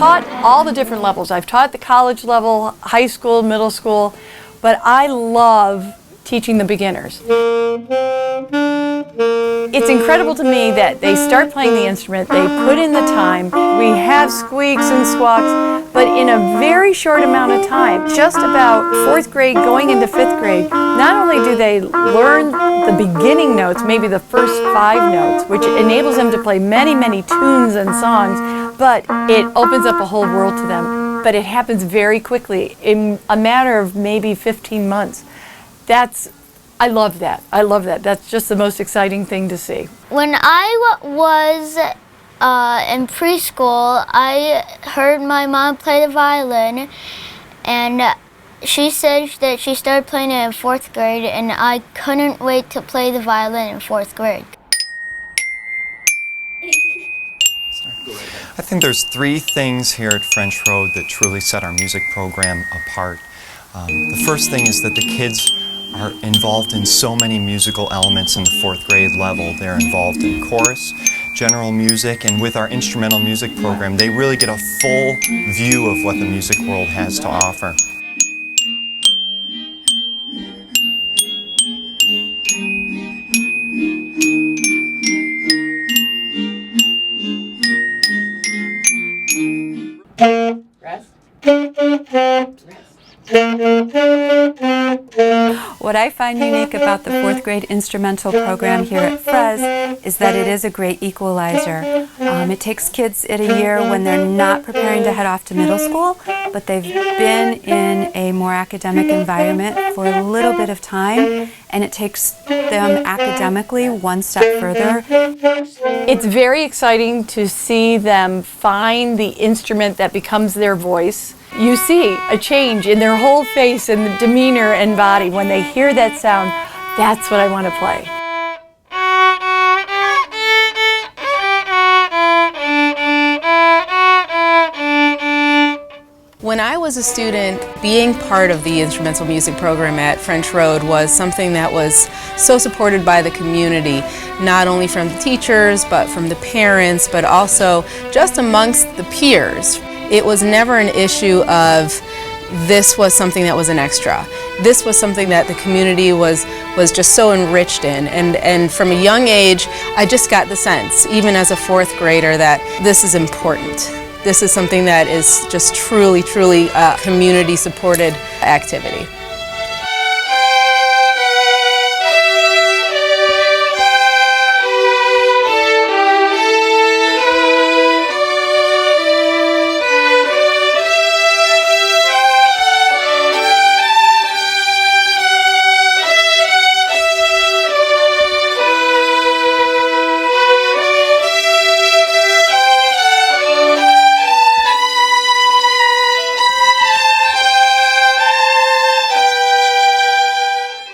taught all the different levels. I've taught the college level, high school, middle school, but I love teaching the beginners. It's incredible to me that they start playing the instrument, they put in the time, we have squeaks and squawks, but in a very short amount of time, just about 4th grade going into 5th grade, not only do they learn the beginning notes, maybe the first 5 notes, which enables them to play many, many tunes and songs, but it opens up a whole world to them. But it happens very quickly, in a matter of maybe 15 months. I love that. I love that. That's just the most exciting thing to see. When I was in preschool, I heard my mom play the violin, and she said that she started playing it in 4th grade, and I couldn't wait to play the violin in 4th grade. I think there's 3 things here at French Road that truly set our music program apart. The first thing is that the kids are involved in so many musical elements in the 4th grade level. They're involved in chorus, general music, and with our instrumental music program, they really get a full view of what the music world has to offer. What I find unique about the 4th grade instrumental program here at FRES is that it is a great equalizer. It takes kids at a year when they're not preparing to head off to middle school, but they've been in a more academic environment for a little bit of time, and it takes them academically one step further. It's very exciting to see them find the instrument that becomes their voice. You see a change in their whole face and the demeanor and body. When they hear that sound, that's what I want to play. When I was a student, being part of the instrumental music program at French Road was something that was so supported by the community, not only from the teachers, but from the parents, but also just amongst the peers. It was never an issue of this was something that was an extra. This was something that the community was just so enriched in, and from a young age I just got the sense, even as a 4th grader, that this is important. This is something that is just truly a community supported activity.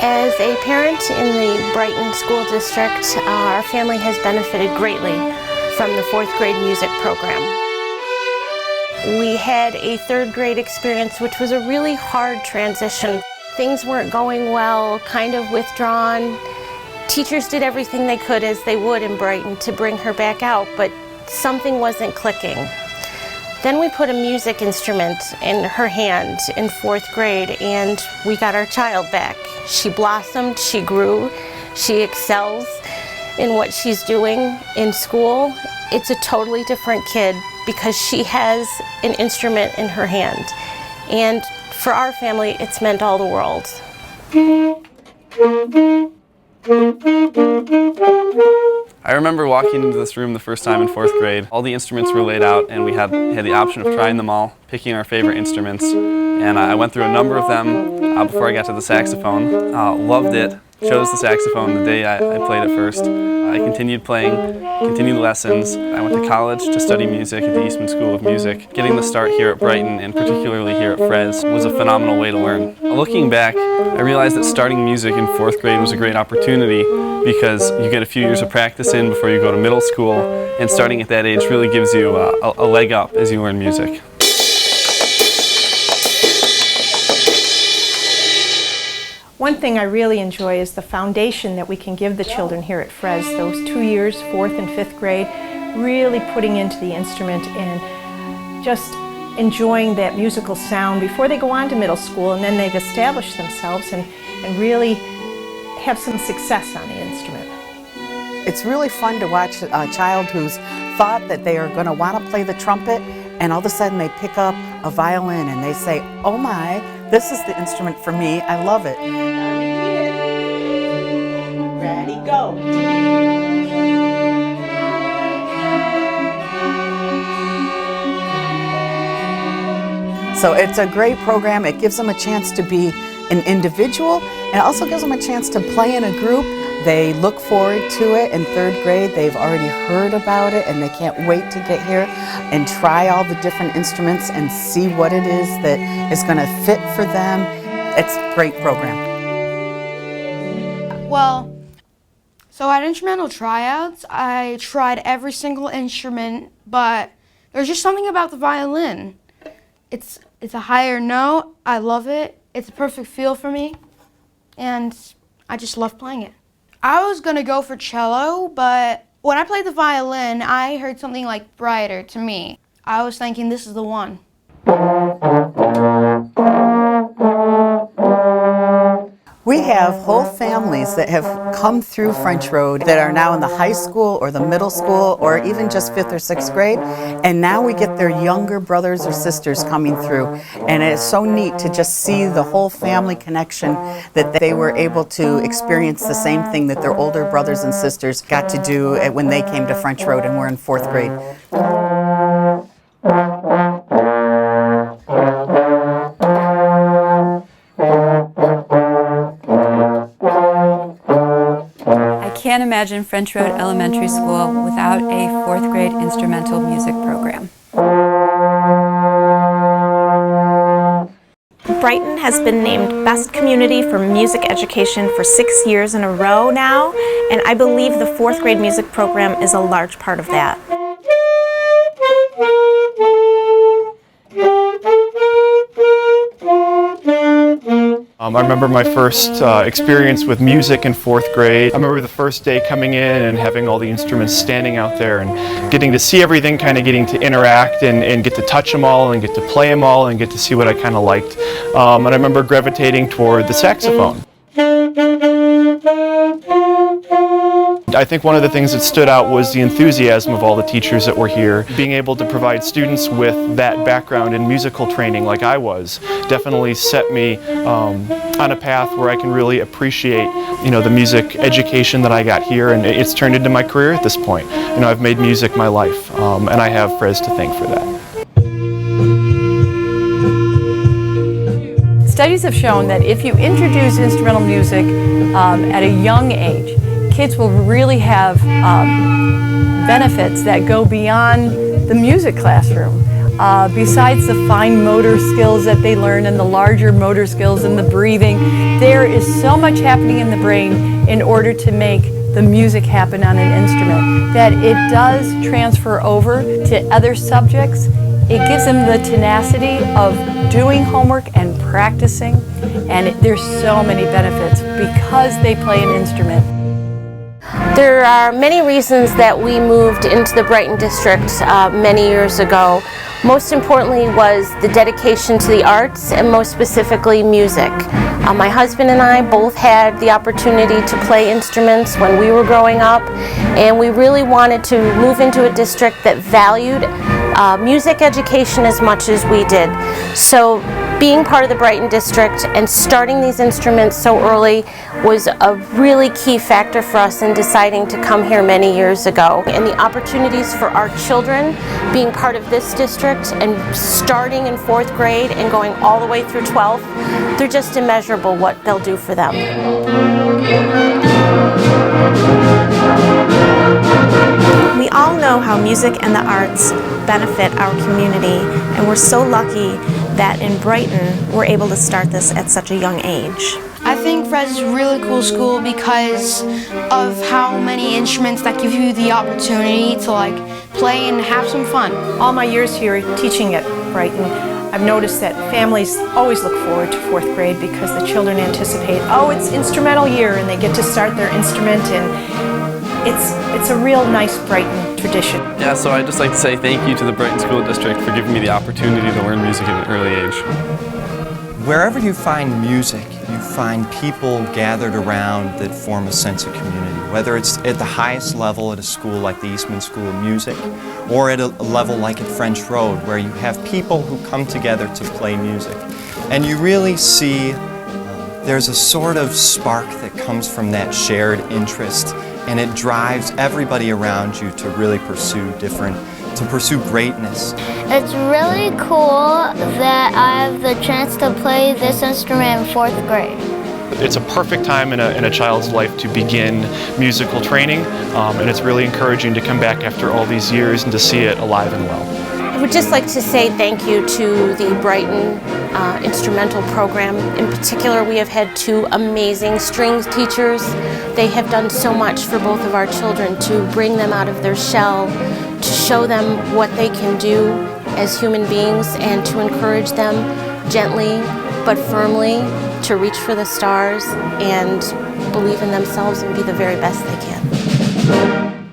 As a parent in the Brighton School District, our family has benefited greatly from the 4th grade music program. We had a 3rd grade experience, which was a really hard transition. Things weren't going well, kind of withdrawn. Teachers did everything they could, as they would in Brighton, to bring her back out, but something wasn't clicking. Then we put a music instrument in her hand in 4th grade, and we got our child back. She blossomed, she grew, she excels in what she's doing in school. It's a totally different kid because she has an instrument in her hand. And for our family, it's meant all the world. I remember walking into this room the first time in 4th grade. All the instruments were laid out, and we had the option of trying them all, picking our favorite instruments. And I went through a number of them before I got to the saxophone. Loved it. Chose the saxophone the day I played it first. I continued playing, continued lessons. I went to college to study music at the Eastman School of Music. Getting the start here at Brighton, and particularly here at FRES, was a phenomenal way to learn. Looking back, I realized that starting music in 4th grade was a great opportunity because you get a few years of practice in before you go to middle school, and starting at that age really gives you a leg up as you learn music. One thing I really enjoy is the foundation that we can give the children here at FRES. Those 2 years, 4th and 5th grade, really putting into the instrument and just enjoying that musical sound before they go on to middle school, and then they've established themselves and really have some success on the instrument. It's really fun to watch a child who's thought that they are going to want to play the trumpet, and all of a sudden they pick up a violin and they say, oh my, this is the instrument for me, I love it. Ready, go. So it's a great program. It gives them a chance to be an individual, and it also gives them a chance to play in a group. They look forward to it. In third grade, they've already heard about it, and they can't wait to get here and try all the different instruments and see what it is that is going to fit for them. It's a great program. Well, so at instrumental tryouts, I tried every single instrument, but there's just something about the violin. It's a higher note. I love it. It's a perfect feel for me, and I just love playing it. I was gonna go for cello, but when I played the violin, I heard something like brighter to me. I was thinking this is the one. We have whole families that have come through French Road that are now in the high school or the middle school or even just 5th or 6th grade, and now we get their younger brothers or sisters coming through, and it's so neat to just see the whole family connection, that they were able to experience the same thing that their older brothers and sisters got to do when they came to French Road and were in 4th grade. I can't imagine French Road Elementary School without a 4th grade instrumental music program. Brighton has been named Best Community for Music Education for 6 years in a row now, and I believe the 4th grade music program is a large part of that. I remember my first experience with music in 4th grade. I remember the first day coming in and having all the instruments standing out there and getting to see everything, kind of getting to interact and get to touch them all and get to play them all and get to see what I kind of liked. And I remember gravitating toward the saxophone. I think one of the things that stood out was the enthusiasm of all the teachers that were here. Being able to provide students with that background in musical training like I was definitely set me on a path where I can really appreciate, the music education that I got here, and it's turned into my career at this point. I've made music my life, and I have FRES to thank for that. Studies have shown that if you introduce instrumental music at a young age, kids will really have benefits that go beyond the music classroom. Besides the fine motor skills that they learn and the larger motor skills and the breathing, there is so much happening in the brain in order to make the music happen on an instrument that it does transfer over to other subjects. It gives them the tenacity of doing homework and practicing, and there's so many benefits because they play an instrument. There are many reasons that we moved into the Brighton district many years ago. Most importantly was the dedication to the arts, and most specifically music. My husband and I both had the opportunity to play instruments when we were growing up, and we really wanted to move into a district that valued music education as much as we did. So being part of the Brighton district and starting these instruments so early was a really key factor for us in deciding to come here many years ago. And the opportunities for our children being part of this district and starting in 4th grade and going all the way through 12th, they're just immeasurable what they'll do for them. We all know how music and the arts benefit our community, and we're so lucky that in Brighton we're able to start this at such a young age. I think FRES is a really cool school because of how many instruments that give you the opportunity to play and have some fun. All my years here teaching at Brighton, I've noticed that families always look forward to 4th grade because the children anticipate, oh, it's instrumental year, and they get to start their instrument, and it's a real nice Brighton tradition. Yeah, so I'd just like to say thank you to the Brighton School District for giving me the opportunity to learn music at an early age. Wherever you find music, you find people gathered around that form a sense of community, whether it's at the highest level at a school like the Eastman School of Music, or at a level like at French Road, where you have people who come together to play music. And you really see there's a sort of spark that comes from that shared interest, and it drives everybody around you to really pursue greatness. It's really cool that I have the chance to play this instrument in 4th grade. It's a perfect time in a child's life to begin musical training, and it's really encouraging to come back after all these years and to see it alive and well. I would just like to say thank you to the Brighton instrumental program. In particular, we have had 2 amazing strings teachers. They have done so much for both of our children to bring them out of their shell, to show them what they can do as human beings, and to encourage them gently but firmly to reach for the stars and believe in themselves and be the very best they can.